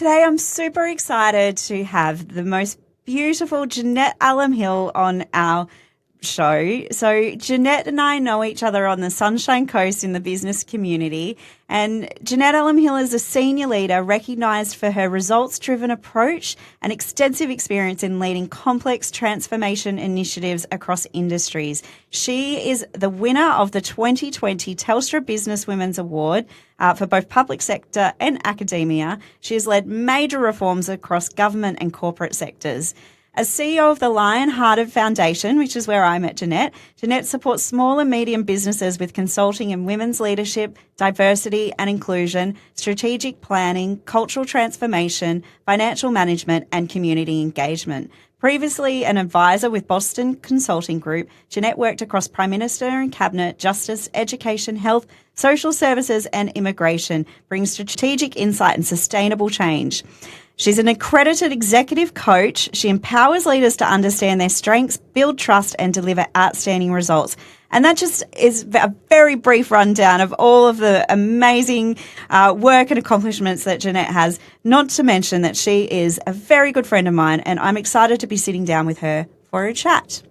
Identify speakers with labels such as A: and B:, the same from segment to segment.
A: today I'm super excited to have the most beautiful Jeanette Allom-Hill on our show. So Jeanette and I know each other on the Sunshine Coast in the business community, and Jeanette Allom-Hill is a senior leader recognised for her results-driven approach and extensive experience in leading complex transformation initiatives across industries. She is the winner of the 2020 Telstra Business Women's Award for both public sector and academia. She has led major reforms across government and corporate sectors. As CEO of the Lionhearted Foundation, which is where I met Jeanette, Jeanette supports small and medium businesses with consulting in women's leadership, diversity and inclusion, strategic planning, cultural transformation, financial management and community engagement. Previously an advisor with Boston Consulting Group, Jeanette worked across Prime Minister and Cabinet, Justice, Education, Health, Social Services and Immigration, bringing strategic insight and sustainable change. She's an accredited executive coach. She empowers leaders to understand their strengths, build trust, and deliver outstanding results. And that just is a very brief rundown of all of the amazing work and accomplishments that Jeanette has, not to mention that she is a very good friend of mine, and I'm excited to be sitting down with her for a chat.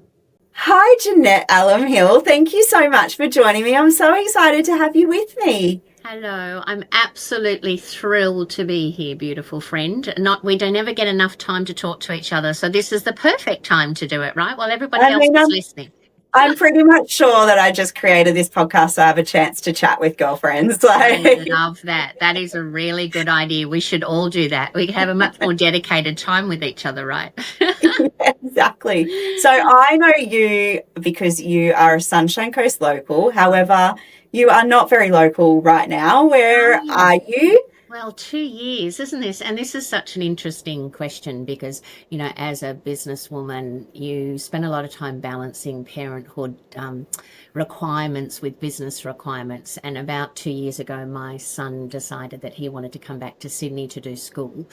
A: Hi, Jeanette Allom-Hill. Thank you so much for joining me. I'm so excited to have you with me.
B: Hello, I'm absolutely thrilled to be here, beautiful friend. We don't ever get enough time to talk to each other, so this is the perfect time to do it, right? While everybody else is listening.
A: I'm pretty much sure that I just created this podcast so I have a chance to chat with girlfriends.
B: I love that. That is a really good idea. We should all do that. We have a much more dedicated time with each other, right?
A: Exactly. So I know you because you are a Sunshine Coast local. However, you are not very local right now. Where are you?
B: Well, 2 years, isn't this? And this is such an interesting question because, you know, as a businesswoman, you spend a lot of time balancing parenthood requirements with business requirements. And about 2 years ago, my son decided that he wanted to come back to Sydney to do school.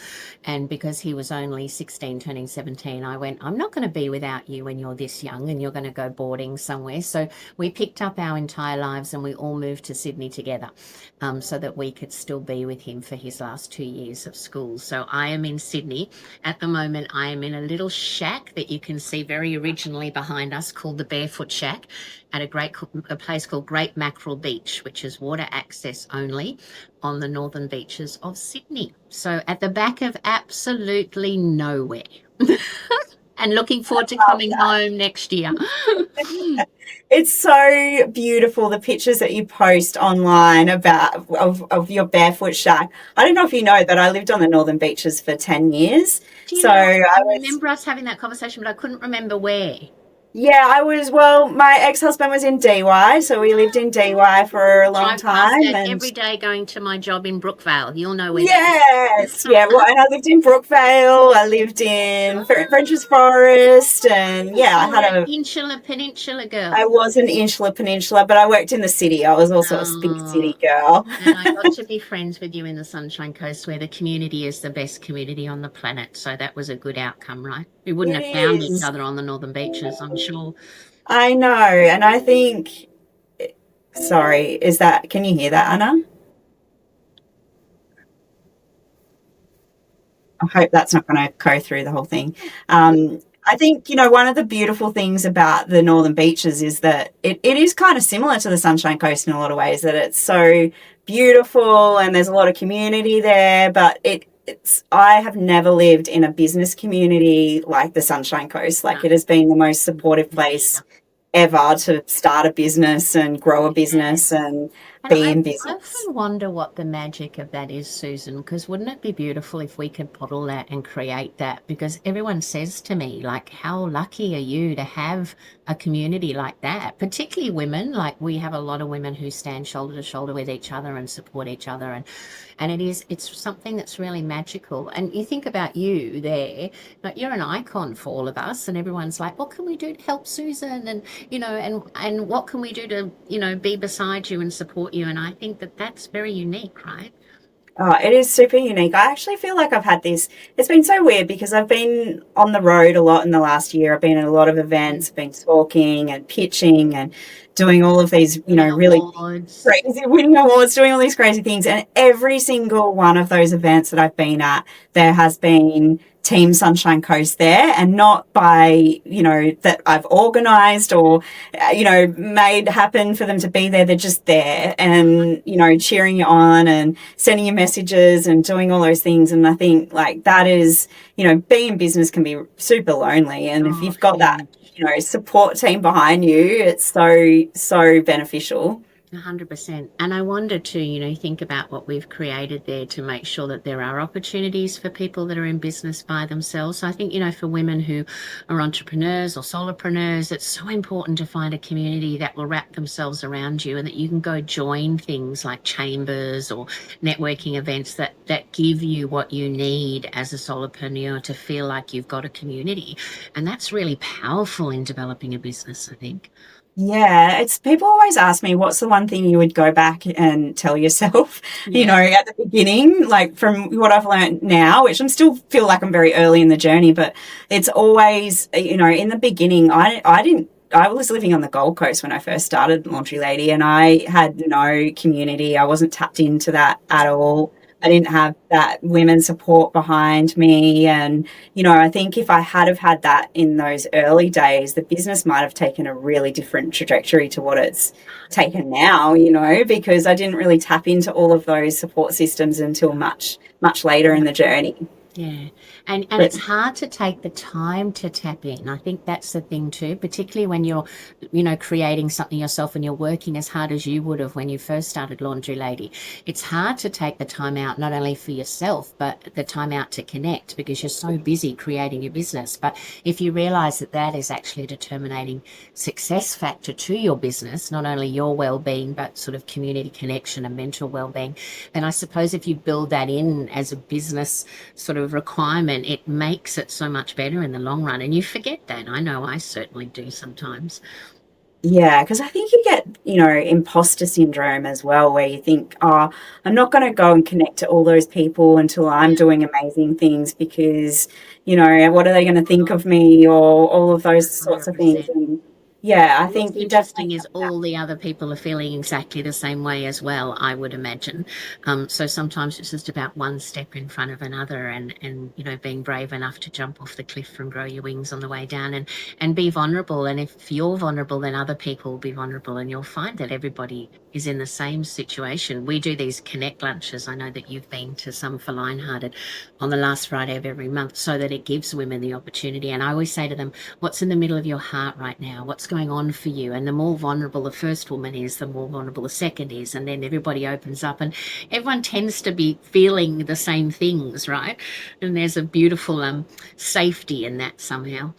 B: And because he was only 16, turning 17, I went, I'm not going to be without you when you're this young and you're going to go boarding somewhere. So we picked up our entire lives and we all moved to Sydney together so that we could still be with him for his last 2 years of school. So I am in Sydney. At the moment, I am in a little shack that you can see very originally behind us called the Barefoot Shack at a place called Great Mackerel Beach, which is water access only on the northern beaches of Sydney. So at the back of absolutely nowhere. And looking forward to coming home next year.
A: It's so beautiful, the pictures that you post online of your barefoot shack. I don't know if you know that I lived on the northern beaches for 10 years.
B: I remember us having that conversation, but I couldn't remember where.
A: Yeah, my ex-husband was in DY, so we lived in DY for a long time.
B: And every day going to my job in Brookvale. You'll know where
A: Yes, yeah. Well, and I lived in Brookvale, I lived in French's Forest, and I had a
B: Peninsula girl.
A: I was an Insular Peninsula, but I worked in the city. I was also a big city girl.
B: And I got to be friends with you in the Sunshine Coast, where the community is the best community on the planet. So that was a good outcome, right? We wouldn't have found each other on the northern beaches, I'm sure.
A: I know, and I think, sorry, can you hear that, Anna? I hope that's not going to go through the whole thing. I think, one of the beautiful things about the northern beaches is that it is kind of similar to the Sunshine Coast in a lot of ways, that it's so beautiful and there's a lot of community there, but I have never lived in a business community like the Sunshine Coast. Like, it has been the most supportive place ever to start a business and grow a business and be in business.
B: I often wonder what the magic of that is, Susan, because wouldn't it be beautiful if we could model that and create that? Because everyone says to me, like, how lucky are you to have a community like that, particularly women. Like, we have a lot of women who stand shoulder to shoulder with each other and support each other, and it's something that's really magical. And you think about you there, but you're an icon for all of us, and everyone's like, what can we do to help Susan? And and what can we do to be beside you and support you? And I think that that's very unique, right?
A: Oh, it is super unique. I actually feel like I've had this. It's been so weird because I've been on the road a lot in the last year. I've been at a lot of events, been talking and pitching and doing all of these,
B: Winning
A: really
B: awards.
A: crazy, winning awards, doing all these crazy things. And every single one of those events that I've been at, there has been Team Sunshine Coast there, and not by, that I've organized or, made happen for them to be there. They're just there and, cheering you on and sending you messages and doing all those things. And I think like that is, being in business can be super lonely. And if
B: Oh,
A: you've got that,
B: huge.
A: support team behind you, it's so, so beneficial.
B: 100%. And I wonder too, think about what we've created there to make sure that there are opportunities for people that are in business by themselves. So I think, for women who are entrepreneurs or solopreneurs, it's so important to find a community that will wrap themselves around you and that you can go join things like chambers or networking events that give you what you need as a solopreneur to feel like you've got a community. And that's really powerful in developing a business, I think.
A: Yeah, it's people always ask me what's the one thing you would go back and tell yourself,
B: Yeah.
A: at the beginning, like from what I've learned now, which I'm still feel like I'm very early in the journey, but it's always, in the beginning, I was living on the Gold Coast when I first started Laundry Lady, and I had no community. I wasn't tapped into that at all. I didn't have that women support behind me. And, I think if I had have had that in those early days, the business might have taken a really different trajectory to what it's taken now, because I didn't really tap into all of those support systems until much, much later in the journey.
B: Yeah. And
A: But
B: it's hard to take the time to tap in. I think that's the thing too, particularly when you're, creating something yourself and you're working as hard as you would have when you first started Laundry Lady. It's hard to take the time out, not only for yourself, but the time out to connect because you're so busy creating your business. But if you realize that that is actually a determining success factor to your business, not only your well-being, but sort of community connection and mental well-being, then I suppose if you build that in as a business sort of requirement, it makes it so much better in the long run. And you forget that. I know I certainly do sometimes.
A: yeah, because I think you get, imposter syndrome as well, where you think, oh, I'm not going to go and connect to all those people until I'm
B: Yeah,
A: doing amazing things because, what are they going to think of me or all of those sorts of things.
B: 100%.
A: And yeah, I
B: And what's
A: think you definitely
B: interesting is
A: have that.
B: all the other people are feeling exactly the same way as well, I would imagine. So sometimes it's just about one step in front of another and being brave enough to jump off the cliff and grow your wings on the way down and be vulnerable. And if you're vulnerable, then other people will be vulnerable and you'll find that everybody is in the same situation. We do these connect lunches. I know that you've been to some for Lionhearted on the last Friday of every month so that it gives women the opportunity. And I always say to them, what's in the middle of your heart right now? What's going on for you? And the more vulnerable the first woman is, the more vulnerable the second is. And then everybody opens up and everyone tends to be feeling the same things, right? And there's a beautiful safety in that somehow.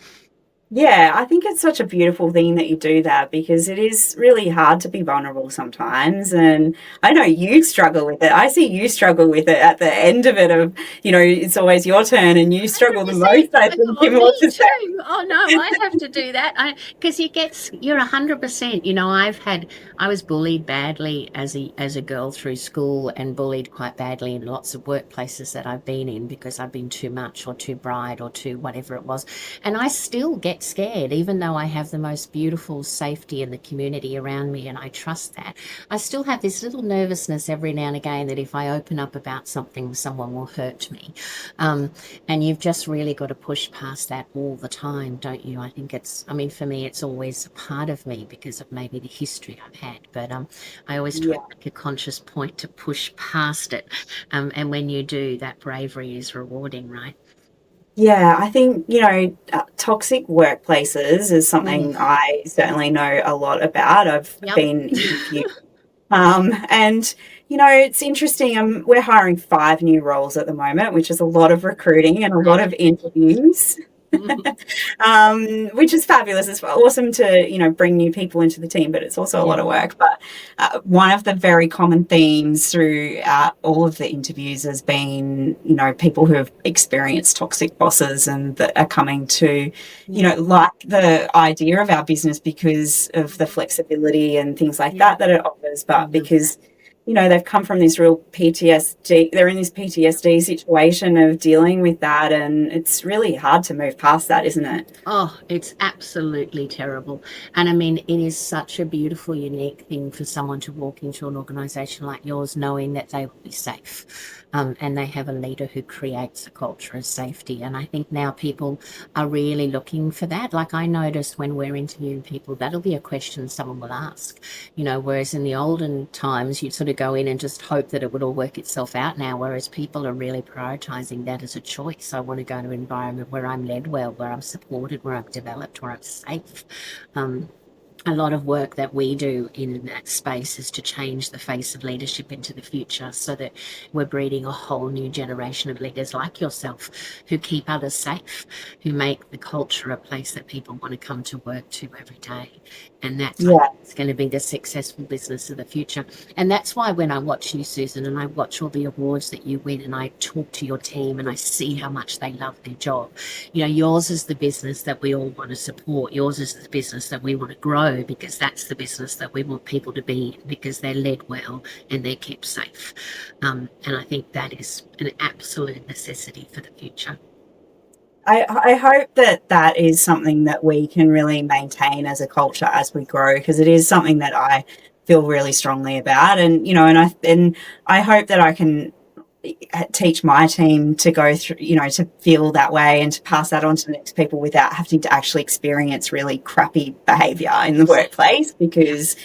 A: Yeah, I think it's such a beautiful thing that you do that because it is really hard to be vulnerable sometimes. And I know you struggle with it. I see you struggle with it at the end of it of, it's always your turn and you struggle the
B: 100%.
A: most, I think,
B: Oh,
A: in
B: me
A: what to say.
B: too. Oh no, I have to do that. Because you're 100%. I was bullied badly as a girl through school and bullied quite badly in lots of workplaces that I've been in because I've been too much or too bright or too whatever it was. And I still get scared, even though I have the most beautiful safety in the community around me and I trust that. I still have this little nervousness every now and again that if I open up about something, someone will hurt me. Um, and you've just really got to push past that all the time, don't you? I mean, for me, it's always a part of me because of maybe the history I've had. But I always try to
A: Yeah.
B: make a conscious point to push past it. And when you do, that bravery is rewarding, right?
A: Yeah, I think, toxic workplaces is
B: Mm.
A: something I certainly know a lot about. I've
B: Yep.
A: been in a few. And, it's interesting. We're hiring 5 new roles at the moment, which is a lot of recruiting and a lot of interviews. Which is fabulous. It's awesome to, bring new people into the team, but it's also a lot
B: Yeah.
A: of work. But one of the very common themes throughout all of the interviews has been, people who have experienced toxic bosses and that are coming to,
B: Yeah.
A: like the idea of our business because of the flexibility and things like
B: Yeah.
A: that it offers,
B: I
A: but
B: love
A: because
B: that.
A: they've come from this real PTSD. They're in this PTSD situation of dealing with that, and it's really hard to move past that, isn't it?
B: Oh, it's absolutely terrible. And I mean, it is such a beautiful, unique thing for someone to walk into an organization like yours knowing that they will be safe. And they have a leader who creates a culture of safety. And I think now people are really looking for that. Like I noticed when we're interviewing people, that'll be a question someone will ask, whereas in the olden times, you'd sort of go in and just hope that it would all work itself out now, whereas people are really prioritizing that as a choice. I want to go to an environment where I'm led well, where I'm supported, where I'm developed, where I'm safe. A lot of work that we do in that space is to change the face of leadership into the future so that we're breeding a whole new generation of leaders like yourself who keep others safe, who make the culture a place that people want to come to work to every day. And that's, I
A: Yeah.
B: think, it's going to be the successful business of the future. And that's why when I watch you, Susan, and I watch all the awards that you win and I talk to your team and I see how much they love their job, yours is the business that we all want to support. Yours is the business that we want to grow because that's the business that we want people to be in because they're led well and they're kept safe. And I think that is an absolute necessity for the future.
A: I hope that that is something that we can really maintain as a culture as we grow, because it is something that I feel really strongly about. And, I hope that I can teach my team to go through, to feel that way and to pass that on to the next people without having to actually experience really crappy behavior in the workplace. Because,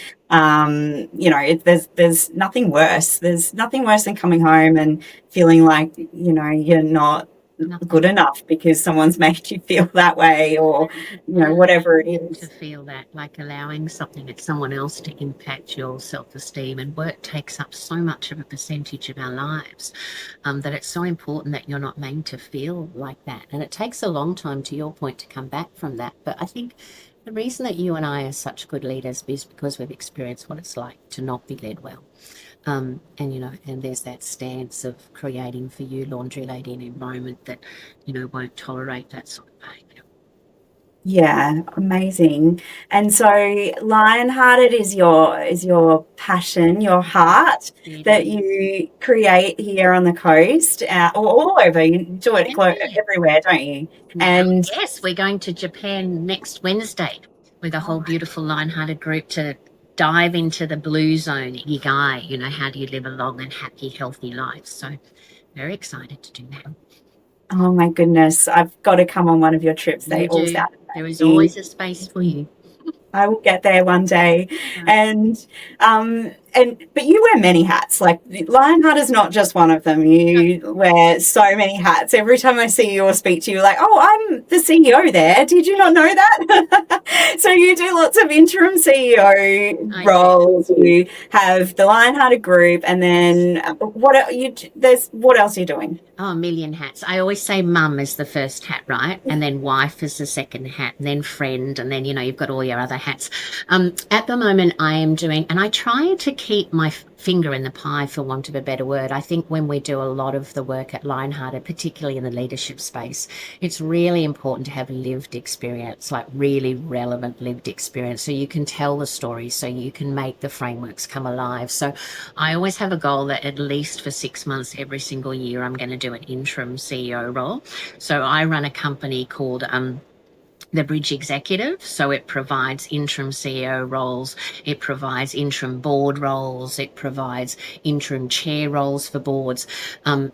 A: there's nothing worse. There's nothing worse than coming home and feeling like, you're not good
B: Nothing.
A: enough because someone's made you feel that way, or, whatever it
B: To
A: is.
B: feel that, like allowing something at someone else to impact your self-esteem, and work takes up so much of a percentage of our lives, that it's so important that you're not made to feel like that. And it takes a long time, to your point, to come back from that. But I think the reason that you and I are such good leaders is because we've experienced what it's like to not be led well. And there's that stance of creating for you, Laundry Lady, an environment that, won't tolerate that sort of behaviour.
A: Yeah, amazing. And so Lionhearted is your passion, your heart
B: It
A: that
B: is.
A: you create here on the coast, or all over. You do it
B: Yeah.
A: everywhere, don't you?
B: Now,
A: And
B: yes, we're going to Japan next Wednesday with a
A: oh
B: whole
A: my,
B: beautiful Lionhearted group to dive into the blue zone, Ikigai, how do you live a long and happy, healthy life? So very excited to do that.
A: oh my goodness, I've got to come on one of your trips. They
B: You
A: all
B: do.
A: sound
B: There is
A: amazing.
B: always a space for you.
A: I will get there one day. And but you wear many hats. Like Lionheart is not just one of them. You wear so many hats. Every time I see you or speak to you, like, oh, I'm the CEO there. Did you not know that? So you do lots of interim CEO
B: I do.
A: roles. You have the Lionhearted group, and then what else are you doing?
B: Oh, a million hats. I always say mum is the first hat, right? And then wife is the second hat, and then friend, and then, you've got all your other hats. At the moment, I am doing, and I try to keep my finger in the pie, for want of a better word. I think when we do a lot of the work at Lionhearted, particularly in the leadership space, it's really important to have lived experience, like really relevant lived experience, so you can tell the stories, so you can make the frameworks come alive. So I always have a goal that at least for 6 months every single year, I'm going to do an interim CEO role. So I run a company called the Bridge Executive. So it provides interim CEO roles, it provides interim board roles, it provides interim chair roles for boards.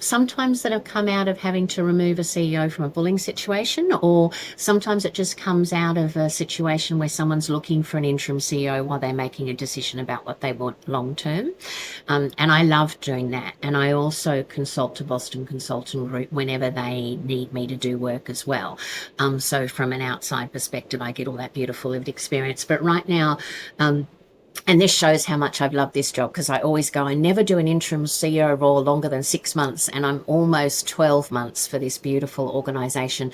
B: Sometimes that have come out of having to remove a CEO from a bullying situation, or sometimes it just comes out of a situation where someone's looking for an interim CEO while they're making a decision about what they want long term. And I love doing that. And I also consult to Boston Consulting Group whenever they need me to do work as well. So from an outside perspective, I get all that beautiful lived experience. But right now, and this shows how much I've loved this job, because I always go, I never do an interim CEO role longer than 6 months, and I'm almost 12 months for this beautiful organisation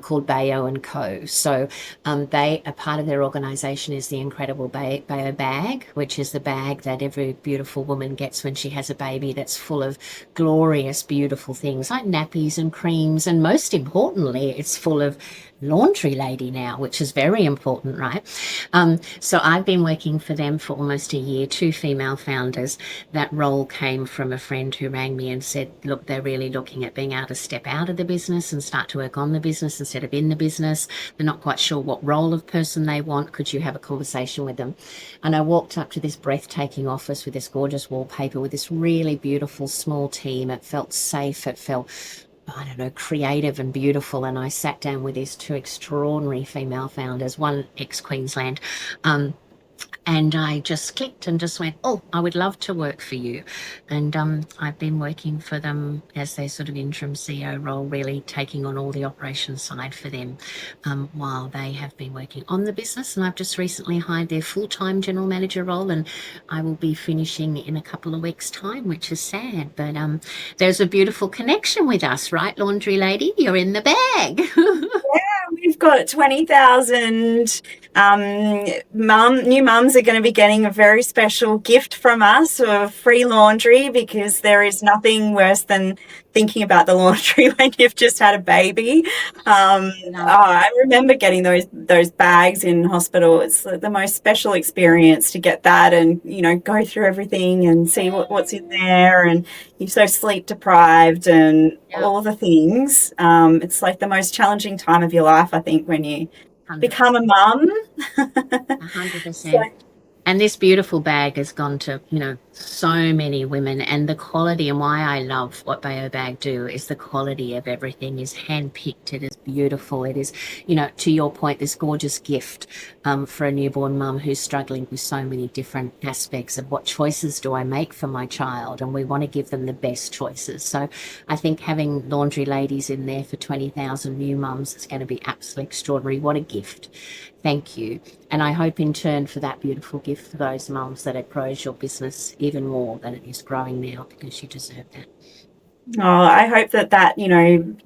B: called Bayo and Co. So they, a part of their organisation is the incredible Bayo bag, which is the bag that every beautiful woman gets when she has a baby, that's full of glorious, beautiful things like nappies and creams, and most importantly, it's full of laundry lady now, which is very important, right? So I've been working for them for almost a year, two female founders. That role came from a friend who rang me and said, look, they're really looking at being able to step out of the business and start to work on the business instead of in the business. They're not quite sure what role of person they want. Could you have a conversation with them? And I walked up to this breathtaking office with this gorgeous wallpaper with this really beautiful small team. It felt safe. It felt, I don't know, creative and beautiful. And I sat down with these two extraordinary female founders, one ex-Queensland, and I just clicked and just went, oh, I would love to work for you. And I've been working for them as their sort of interim CEO role, really taking on all the operations side for them while they have been working on the business. And I've just recently hired their full-time general manager role, and I will be finishing in a couple of weeks' time, which is sad. But there's a beautiful connection with us, right, laundry lady? You're in the bag.
A: We've got 20,000 new mums are going to be getting a very special gift from us of free laundry, because there is nothing worse than thinking about the laundry when you've just had a baby. I remember getting those bags in hospital. It's the most special experience to get that and, go through everything and see what's in there, and you're so sleep deprived and all the things. It's like the most challenging time of your life, I think, when you
B: 100%.
A: become a mum.
B: 100%.
A: So,
B: and this beautiful bag has gone to, so many women, and the quality, and why I love what Bayo Bag do is the quality of everything is hand-picked. It is beautiful. It is, to your point, this gorgeous gift for a newborn mum who's struggling with so many different aspects of what choices do I make for my child, and we want to give them the best choices. So I think having laundry ladies in there for 20,000 new mums is going to be absolutely extraordinary. What a gift. Thank you. And I hope in turn for that beautiful gift for those mums that it grows your business even more than it is growing now, because you deserve that.
A: I hope that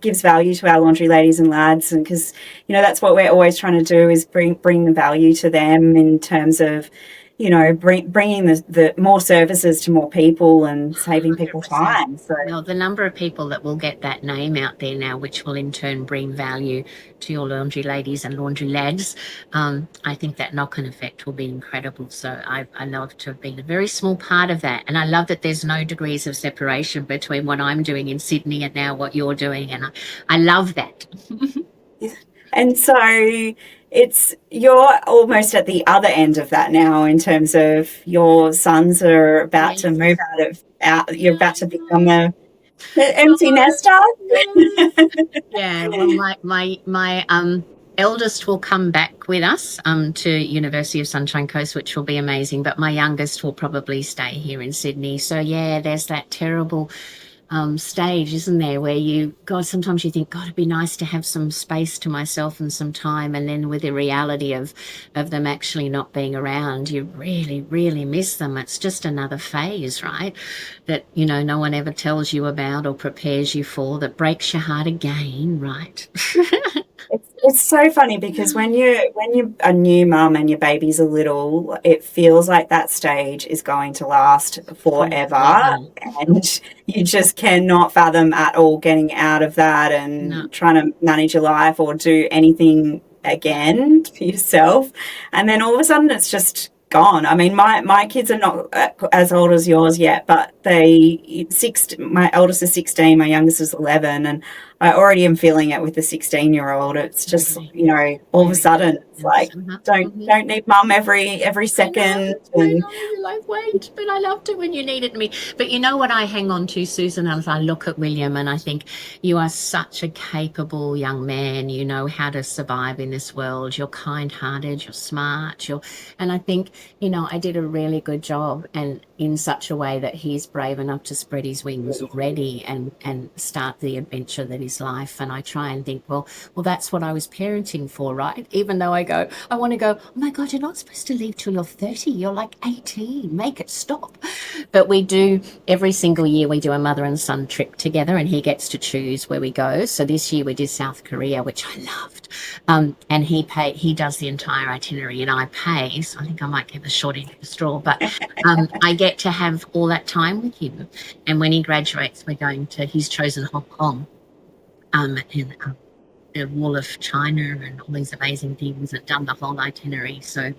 A: gives value to our laundry ladies and lads, and because that's what we're always trying to do, is bring the value to them in terms of bringing the more services to more people and saving people
B: 100%.
A: time. So
B: Well, the number of people that will get that name out there now, which will in turn bring value to your laundry ladies and laundry lads, I think that knock-on effect will be incredible. So I love to have been a very small part of that. And I love that there's no degrees of separation between what I'm doing in Sydney and now what you're doing. And I love that.
A: And so you're almost at the other end of that now, in terms of your sons are about to move you're about to become a empty nester.
B: Yeah, well, my eldest will come back with us to University of Sunshine Coast, which will be amazing. But my youngest will probably stay here in Sydney. So yeah, there's that terrible stage, isn't there, where sometimes you think, God, it'd be nice to have some space to myself and some time, and then with the reality of them actually not being around, you really, really miss them. It's just another phase, right, that no one ever tells you about or prepares you for, that breaks your heart again, right?
A: It's so funny, because when you're a new mum and your baby's a little, it feels like that stage is going to last forever, and you just cannot fathom at all getting out of that and trying to manage your life or do anything again for yourself. And then all of a sudden it's just gone. I mean, my kids are not as old as yours yet, but my eldest is 16, my youngest is 11, and I already am feeling it with the 16-year-old. It's just, all of a sudden it's like, don't need mum every second.
B: I know, you're like, wait, but I loved it when you needed me. But you know what I hang on to, Susan, as I look at William, and I think you are such a capable young man. You know how to survive in this world. You're kind-hearted, you're smart, and I think, I did a really good job, and in such a way that he's brave enough to spread his wings already and start the adventure that is life. And I try and think, well, that's what I was parenting for, right? Even though I want to go, oh my God, you're not supposed to leave till you're 30. You're like 18. Make it stop. But we do, every single year, we do a mother and son trip together, and he gets to choose where we go. So this year we did South Korea, which I loved. And he does the entire itinerary, and I pay. So I think I might get the short end of the straw, but I get to have all that time with him. And when he graduates, he's chosen Hong Kong. the wall of China and all these amazing things and done the whole itinerary. So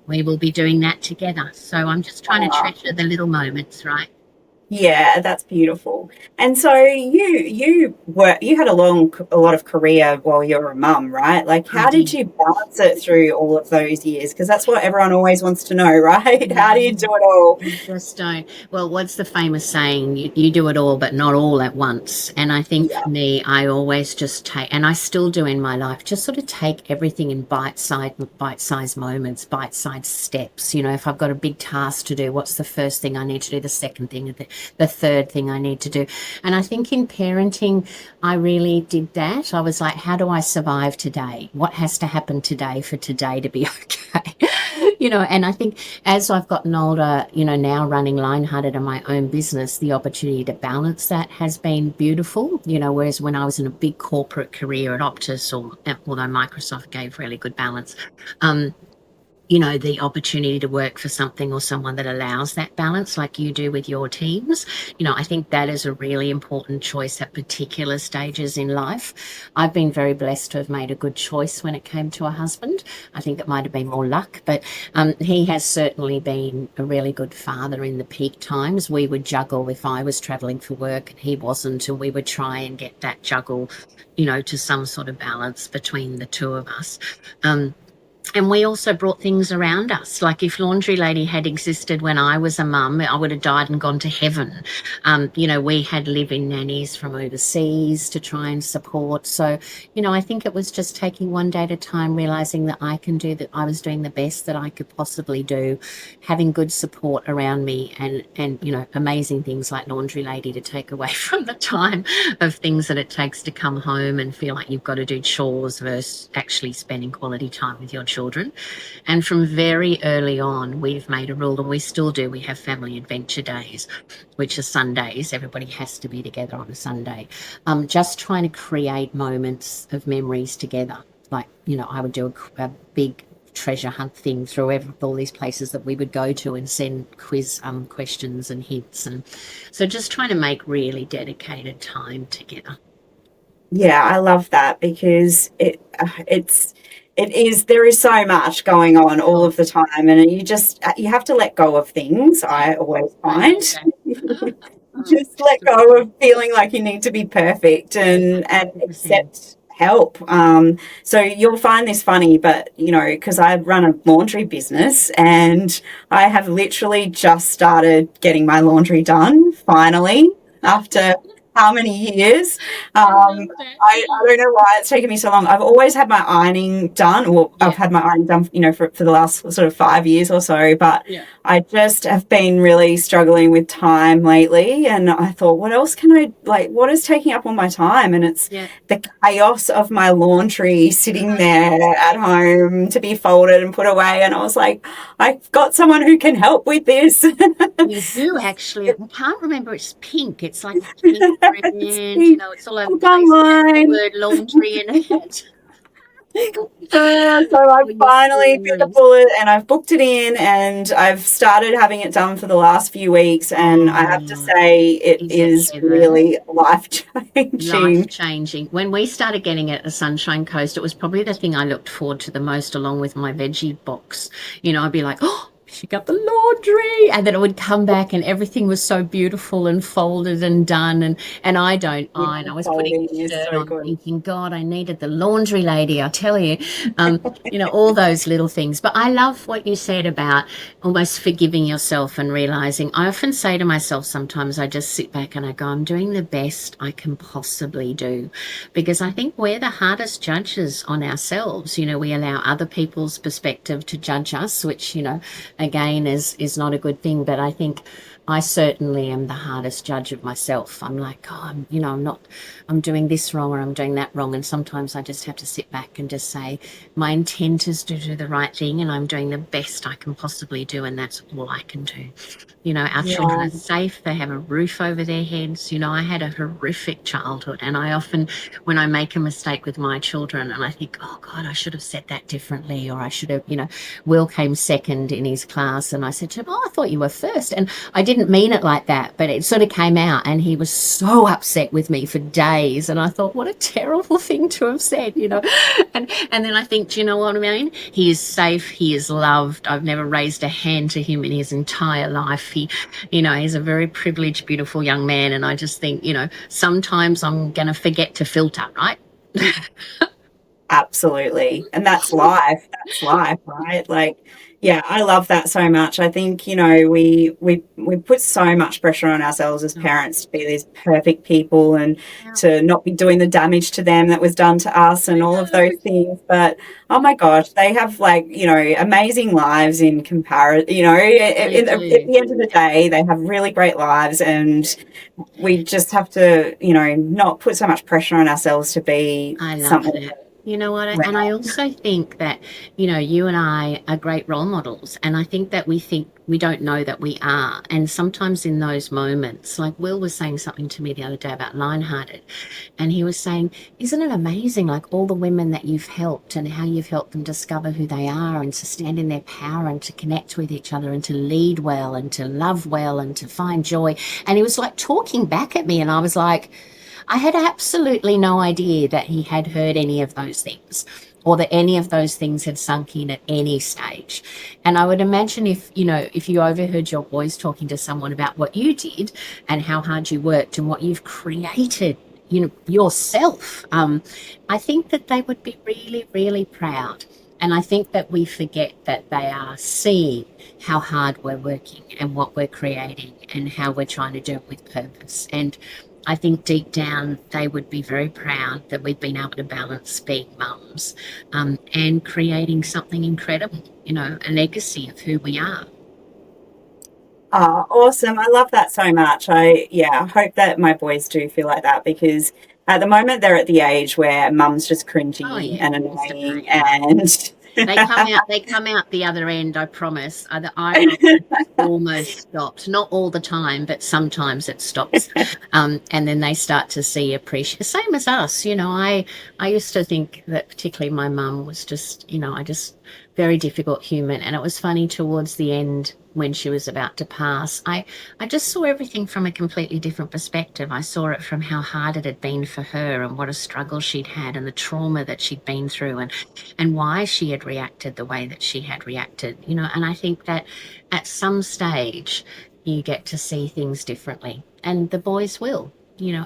B: we will be doing that together. So I'm just trying to
A: Ah,
B: treasure the little moments, right?
A: yeah, that's beautiful. And so you had a lot of career while you were a mum, right? Like,
B: I
A: how did
B: did.
A: you balance it through all of those years? Because that's what everyone always wants to know, right? How do you do
B: No,
A: it all?
B: you just don't. Well, what's the famous saying? You do it all, but not all at once. And I think for
A: Yeah,
B: me, I always just take, and I still do in my life, just sort of take everything in bite-sized moments, bite-sized steps. You know, if I've got a big task to do, what's the first thing I need to do? The second thing, the third thing I need to do. And I think in parenting, I really did that. I was like, how do I survive today? What has to happen today for today to be okay? And I think as I've gotten older, now running Lionhearted and my own business, the opportunity to balance that has been beautiful. Whereas when I was in a big corporate career at Optus, or although Microsoft gave really good balance, um, the opportunity to work for something or someone that allows that balance, like you do with your teams. I think that is a really important choice at particular stages in life. I've been very blessed to have made a good choice when it came to a husband. I think it might have been more luck, but he has certainly been a really good father in the peak times. We would juggle if I was traveling for work and he wasn't, and we would try and get that juggle, to some sort of balance between the two of us. And we also brought things around us. Like if Laundry Lady had existed when I was a mum, I would have died and gone to heaven. We had live-in nannies from overseas to try and support. So, I think it was just taking one day at a time, realizing that I was doing the best that I could possibly do, having good support around me and amazing things like Laundry Lady to take away from the time of things that it takes to come home and feel like you've got to do chores versus actually spending quality time with your children. And from very early on, we've made a rule, and we still do. We have family adventure days, which are Sundays. Everybody has to be together on a Sunday. Just trying to create moments of memories together. Like, I would do a big treasure hunt thing through all these places that we would go to and send quiz questions and hints. And so just trying to make really dedicated time together.
A: yeah, I love that because it is there is so much going on all
B: Oh,
A: of the time, and you have to let go of things.
B: yeah,
A: I always
B: I know
A: find.
B: that. Oh,
A: Just let go of feeling like you need to be perfect
B: yeah,
A: and
B: 100%.
A: accept help. So you'll find this funny, but because I run a laundry business and I have literally just started getting my laundry done finally after how many years.
B: I love
A: Um,
B: that.
A: I don't know why it's taken me so long. I've always had my ironing done, or I've
B: Yeah,
A: had my ironing done, for the last sort of 5 years or so, but
B: yeah,
A: I just have been really struggling with time lately. And I thought, what else can what is taking up all my time? And it's
B: yeah.
A: the chaos of my laundry sitting there at home to be folded and put away. And I was like, I've got someone who can help with this.
B: You do actually. I can't remember. It's pink. It's like a pink brand.
A: It's been
B: It's all over the
A: book
B: place. It has the
A: online.
B: word laundry in it.
A: So
B: Oh,
A: I've
B: you're
A: finally bit the
B: hilarious.
A: bullet and I've booked it in and I've started having it done for the last few weeks. And I have to
B: Oh,
A: say, it
B: is it
A: is
B: heaven?
A: really life
B: Life
A: changing.
B: changing. When we started getting it at the Sunshine Coast, it was probably the thing I looked forward to the most, along with my veggie box. I'd be like, oh, she got the laundry. And then it would come back and everything was so beautiful and folded and done. And I don't
A: Yeah,
B: iron. I was putting
A: folding
B: the
A: is
B: shirt
A: so
B: on
A: good.
B: thinking, God, I needed the laundry lady, I tell you. All those little things. But I love what you said about almost forgiving yourself and realizing. I often say to myself sometimes, I just sit back and I go, I'm doing the best I can possibly do. Because I think we're the hardest judges on ourselves. We allow other people's perspective to judge us, which, again, is not a good thing. But I think I certainly am the hardest judge of myself. I'm like, oh, I'm not, I'm doing this wrong or I'm doing that wrong. And sometimes I just have to sit back and just say, my intent is to do the right thing and I'm doing the best I can possibly do. And that's all I can do. Our children
A: Yeah.
B: are safe. They have a roof over their heads. I had a horrific childhood. And I often, when I make a mistake with my children and I think, oh God, I should have said that differently, or I should have, Will came second in his class, and I said to him, "Oh, I thought you were first." And I didn't mean it like that, but it sort of came out, and he was so upset with me for days. And I thought, what a terrible thing to have said, you know. And then I think, do you know what I mean? He is safe, he is loved. I've never raised a hand to him in his entire life. He's a very privileged, beautiful young man, and I just think, sometimes I'm going to forget to filter, right?
A: Absolutely. And that's life. That's life, right? Like, yeah, I love that so much. I think, we put so much pressure on ourselves as
B: Oh,
A: parents to be these perfect people and
B: wow.
A: to not be doing the damage to them that was done to us and
B: I
A: all of those
B: know.
A: things. But oh my gosh, they have like, amazing lives in comparison,
B: They
A: at
B: do.
A: the end of the day, they have really great lives, and we just have to, not put so much pressure on ourselves to be
B: I love
A: something.
B: that. You know what?
A: We're
B: And I
A: not.
B: also think that, you and I are great role models. And I think that we think we don't know that we are. And sometimes in those moments, like Will was saying something to me the other day about Lionhearted, and he was saying, isn't it amazing, like all the women that you've helped and how you've helped them discover who they are and to stand in their power and to connect with each other and to lead well and to love well and to find joy. And he was like talking back at me, and I was like, I had absolutely no idea that he had heard any of those things or that any of those things had sunk in at any stage. And I would imagine if you overheard your boys talking to someone about what you did and how hard you worked and what you've created, yourself, I think that they would be really, really proud. And I think that we forget that they are seeing how hard we're working and what we're creating and how we're trying to do it with purpose. And I think deep down they would be very proud that we've been able to balance being mums, and creating something incredible, a legacy of who we are.
A: Oh, awesome. I love that so much. I hope that my boys do feel like that, because at the moment they're at the age where mum's just
B: Oh
A: cringy
B: yeah,
A: and
B: just a
A: annoying
B: pain.
A: and
B: They come out the other end, I promise. The eye rolling almost stopped. Not all the time, but sometimes it stops. And then they start to see appreciate. Same as us, I used to think that particularly my mum was just, I just very difficult human. And it was funny towards the end when she was about to pass. I just saw everything from a completely different perspective. I saw it from how hard it had been for her and what a struggle she'd had and the trauma that she'd been through, and why she had reacted the way that she had reacted, and I think that at some stage you get to see things differently, and the boys will.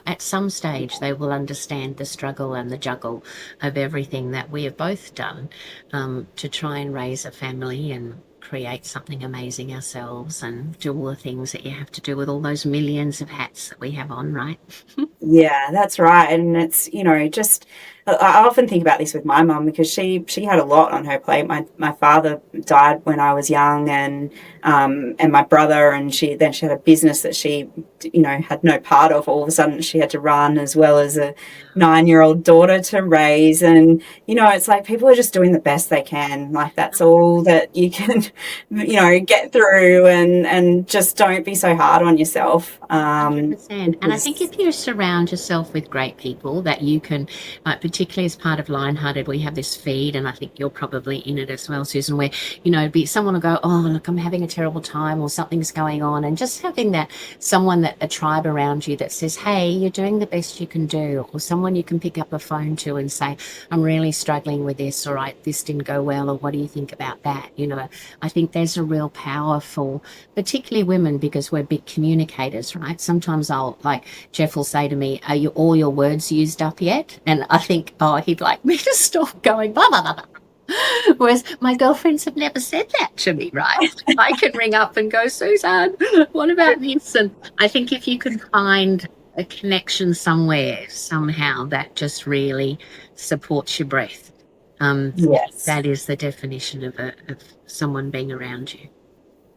B: At some stage they will understand the struggle and the juggle of everything that we have both done, to try and raise a family and create something amazing ourselves and do all the things that you have to do with all those millions of hats that we have on, right?
A: yeah, that's right. And it's, just I often think about this with my mum, because she had a lot on her plate. My father died when I was young, and my brother, and she had a business that she, had no part of. All of a sudden she had to run, as well as a 9-year-old daughter to raise. And, it's like people are just doing the best they can. Like that's all that you can, get through, and just don't be so hard on yourself.
B: 100%. And I think
A: Because
B: if you surround yourself with great people that you can, particularly as part of Lionhearted, we have this feed, and I think you're probably in it as well, Susan, where, be someone will go, oh, look, I'm having a terrible time or something's going on. And just having a tribe around you that says, hey, you're doing the best you can do, or someone you can pick up a phone to and say, I'm really struggling with this, or this didn't go well, or what do you think about that? I think there's a real powerful, particularly women, because we're big communicators, right? Sometimes like Jeff will say to me, are you all your words used up yet? And I think, oh, he'd like me to stop going blah blah blah blah. Whereas my girlfriends have never said that to me, right? I can ring up and go, Susan, what about this? And I think if you can find a connection somewhere, somehow, that just really supports your breath,
A: yes.
B: that is the definition of someone being around you.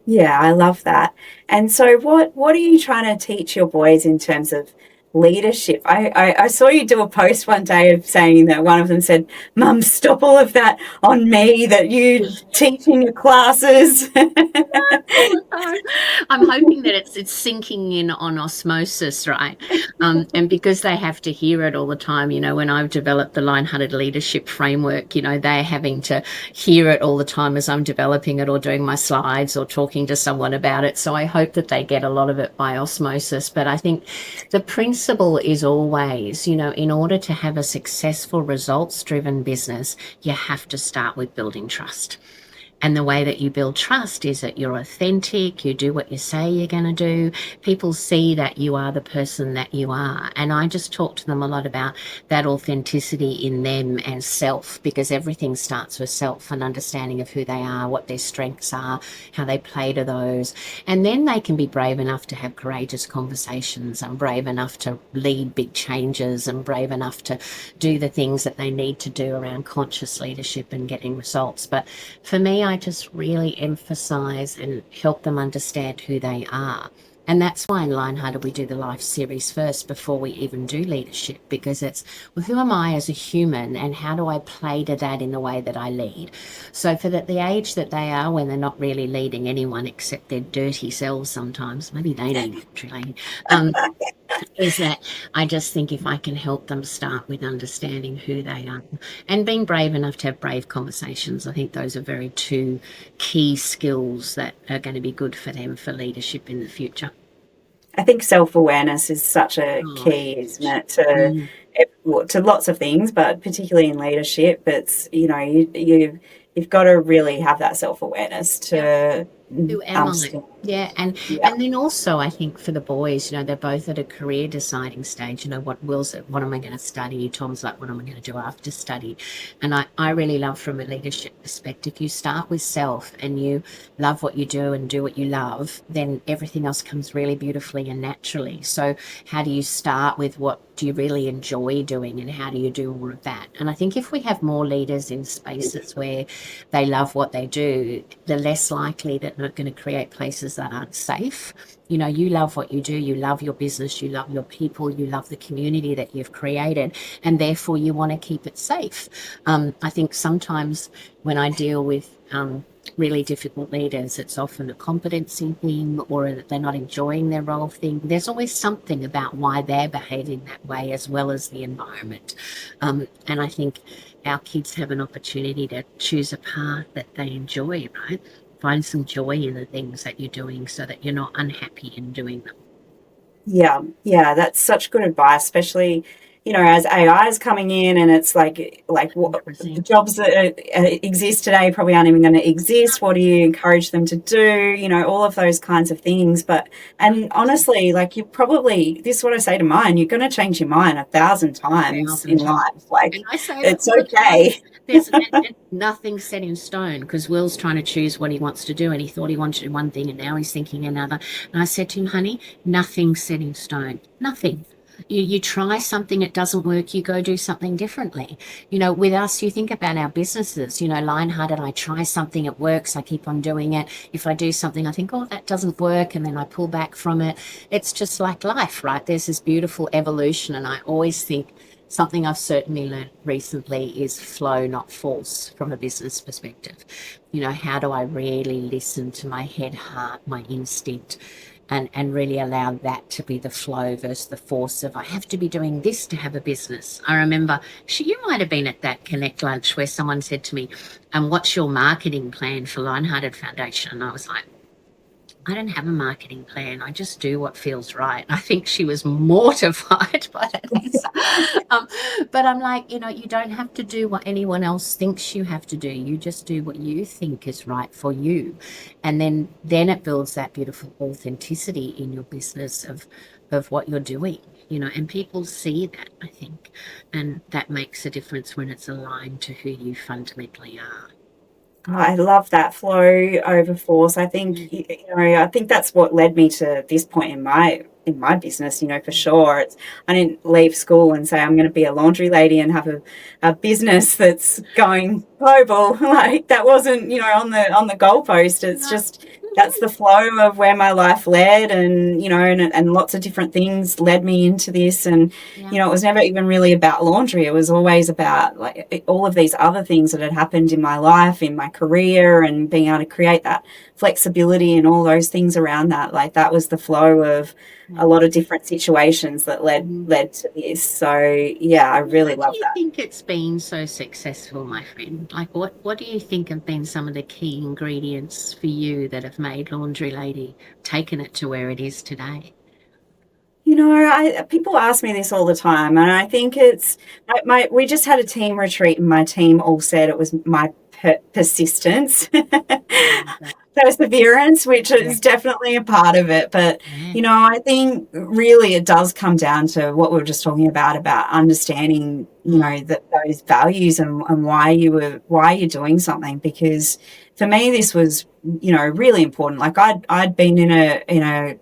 A: Yeah, I love that. And so what are you trying to teach your boys in terms of leadership. I saw you do a post one day of saying that one of them said, "Mum, stop all of that on me that you teach in your classes."
B: I'm hoping that it's sinking in on osmosis, right? And because they have to hear it all the time, when I've developed the Lionhearted Leadership Framework, they're having to hear it all the time as I'm developing it or doing my slides or talking to someone about it. So I hope that they get a lot of it by osmosis. But I think the principle is always, in order to have a successful results-driven business, you have to start with building trust. And the way that you build trust is that you're authentic, you do what you say you're going to do. People see that you are the person that you are. And I just talk to them a lot about that authenticity in them and self, because everything starts with self and understanding of who they are, what their strengths are, how they play to those. And then they can be brave enough to have courageous conversations and brave enough to lead big changes and brave enough to do the things that they need to do around conscious leadership and getting results. But for me, I just really emphasize and help them understand who they are. And that's why in Lionhearted we do the life series first before we even do leadership, because it's, well, who am I as a human and how do I play to that in the way that I lead? So for the age that they are, when they're not really leading anyone except their dirty selves sometimes, maybe they need training, is that I just think if I can help them start with understanding who they are and being brave enough to have brave conversations, I think those are very two key skills that are going to be good for them for leadership in the future.
A: I think self-awareness is such a
B: Oh,
A: key, isn't
B: huge.
A: it, to lots of things, but particularly in leadership. It's, you've got to really have that self-awareness
B: Yep.
A: to
B: Who am I?
A: understand.
B: Yeah, and
A: Yeah.
B: and then also I think for the boys, they're both at a career deciding stage. What am I going to study? Tom's like, what am I going to do after study? And I really love from a leadership perspective, you start with self and you love what you do and do what you love, then everything else comes really beautifully and naturally. So how do you start with what do you really enjoy doing and how do you do all of that? And I think if we have more leaders in spaces where they love what they do, the less likely that they're going to create places that aren't safe. You love what you do, you love your business, you love your people, you love the community that you've created, and therefore you want to keep it safe. I think sometimes when I deal with really difficult leaders, it's often a competency thing or that they're not enjoying their role thing. There's always something about why they're behaving that way as well as the environment. And I think our kids have an opportunity to choose a path that they enjoy, right? Find some joy in the things that you're doing so that you're not unhappy in doing them.
A: Yeah, yeah, that's such good advice, especially, as AI is coming in and it's like what the
B: 100%.
A: jobs that exist today probably aren't even going to exist. What do you encourage them to do? All of those kinds of things. But, and
B: 100%.
A: honestly, like this is what I say to mine, you're going to change your mind 1,000 times in
B: 1,000 times.
A: life. Like,
B: And I say that
A: it's
B: all the time.
A: okay.
B: There's nothing set in stone because Will's trying to choose what he wants to do and he thought he wanted to do one thing and now he's thinking another. And I said to him, honey, nothing's set in stone. Nothing. You try something, it doesn't work, you go do something differently. With us, you think about our businesses, Lionhearted, I try something, it works, I keep on doing it. If I do something, I think, oh, that doesn't work, and then I pull back from it. It's just like life, right? There's this beautiful evolution, and I always think something I've certainly learned recently is flow, not force, from a business perspective. How do I really listen to my head, heart, my instinct? And really allow that to be the flow versus the force of I have to be doing this to have a business. I remember you might have been at that Connect lunch where someone said to me, and what's your marketing plan for Lionhearted Foundation? And I was like, I don't have a marketing plan. I just do what feels right. I think she was mortified by that answer. But I'm like, you don't have to do what anyone else thinks you have to do. You just do what you think is right for you. And then it builds that beautiful authenticity in your business of what you're doing, and people see that, I think. And that makes a difference when it's aligned to who you fundamentally are.
A: I love that flow over force. I think
B: Mm,
A: I think that's what led me to this point in my business. For
B: mm,
A: sure. I didn't leave school and say I'm going to be a laundry lady and have a business that's going global. Like that wasn't on the goalpost. It's
B: no.
A: just that's the flow of where my life led, and and lots of different things led me into this. And
B: Yeah.
A: it was never even really about laundry. It was always about like all of these other things that had happened in my life, in my career, and being able to create that flexibility and all those things around that. Like that was the flow of a
B: Yeah.
A: lot of different situations that
B: Mm.
A: led to this. So yeah, I really
B: Why do
A: love
B: you
A: that.
B: think it's been so successful, my friend? Like, what do you think have been some of the key ingredients for you that have made Laundry Lady taken it to where it is today?
A: People ask me this all the time, and I think it's we just had a team retreat, and my team all said it was my persistence,
B: Love that.
A: perseverance, which
B: Yeah.
A: is definitely a part of it. But
B: Yeah.
A: I think really it does come down to what we were just talking about understanding,
B: Mm.
A: that those values, and why you're doing something. Because for me, this was really important. Like I'd been in a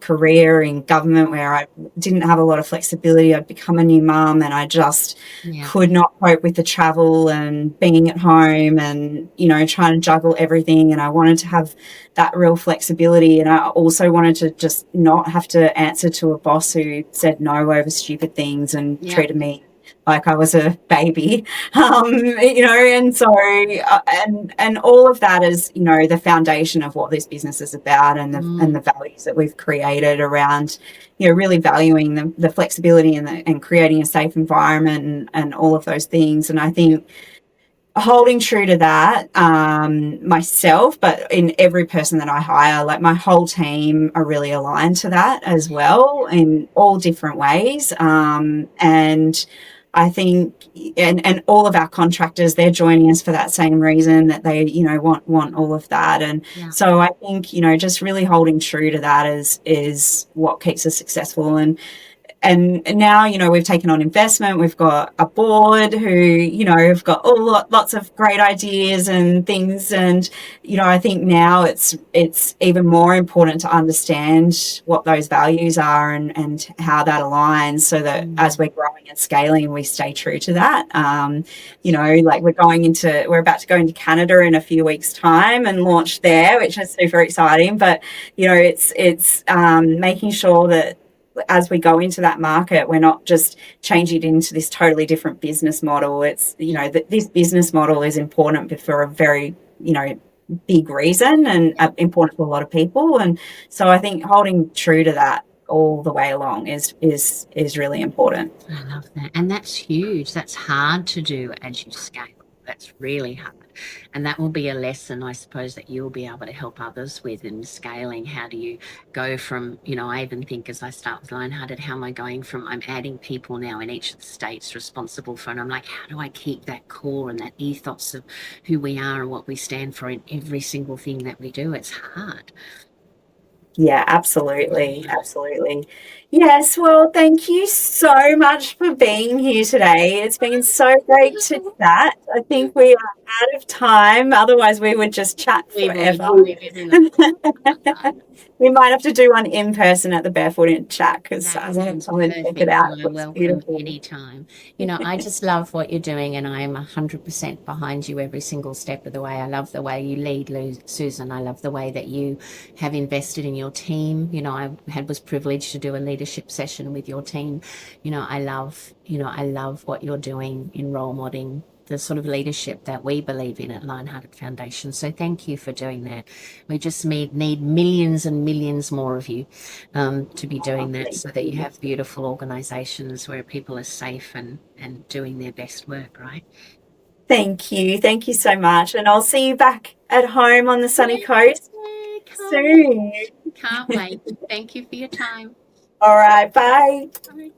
A: career in government where I didn't have a lot of flexibility. I'd become a new mum, and I just
B: Yeah.
A: could not cope with the travel and being at home, and trying to juggle everything. And I wanted to have that real flexibility, and I also wanted to just not have to answer to a boss who said no over stupid things and
B: Yeah.
A: treated me like I was a baby. And so and all of that is the foundation of what this business is about, and the
B: Mm.
A: values that we've created around really valuing the flexibility, and creating a safe environment, and all of those things. And I
B: Yeah.
A: think holding true to that, myself, but in every person that I hire, like my whole team are really aligned to that as well in all different ways. And I think, and all of our contractors, they're joining us for that same reason, that they, want all of that. And
B: Yeah.
A: so I think, just really holding true to that is what keeps us successful. And now we've taken on investment. We've got a board who have got lots of great ideas and things. And I think now it's even more important to understand what those values are, and how that aligns, so that as
B: Mm.
A: we're growing and scaling, we stay true to that.
B: That's
A: Like we're about to go into Canada in a few weeks' time and launch there, which is super exciting. But it's making sure that as we go into that market, we're not just changing it into this totally different business model. It's, that this business model is important for a very, big reason, and important for a lot of people. And so I think holding true to that all the way along is really important.
B: I love that. And that's huge. That's hard to do as you scale. That's really hard. And that will be a lesson, I suppose, that you'll be able to help others with in scaling. How do you go from, I even think as I start with Lionhearted, how am I going from, I'm adding people now in each of the states responsible for, and I'm like, how do I keep that core and that ethos of who we are and what we stand for in every single thing that we do? It's hard.
A: Yeah, absolutely. Absolutely. Yes. Well, thank you so much for being here today. It's been so great to chat. I think we are out of time. Otherwise, we would just chat
B: We
A: forever.
B: would.
A: We might have to do one in person at the Barefoot in Chat, because
B: That
A: I want to
B: sounds
A: come and check it
B: perfect.
A: out.
B: You
A: It
B: are
A: looks
B: welcome
A: beautiful.
B: anytime. I just love what you're doing, and I am 100% behind you every single step of the way. I love the way you lead, Susan. I love the way that you have invested in your team. Was privileged to do a leadership session with your team. I love what you're doing in role modeling the sort of leadership that we believe in at Lionhearted Foundation. So thank you for doing that. We just need millions and millions more of you to be doing that,
A: Thank
B: so that you
A: you.
B: have beautiful organisations where people are safe and doing their best work, right?
A: Thank you. Thank you so much. And I'll see you back at home on the sunny coast
B: Yeah, can't
A: soon.
B: wait. Can't wait. Thank you for your time.
A: All right. Bye.
B: Bye.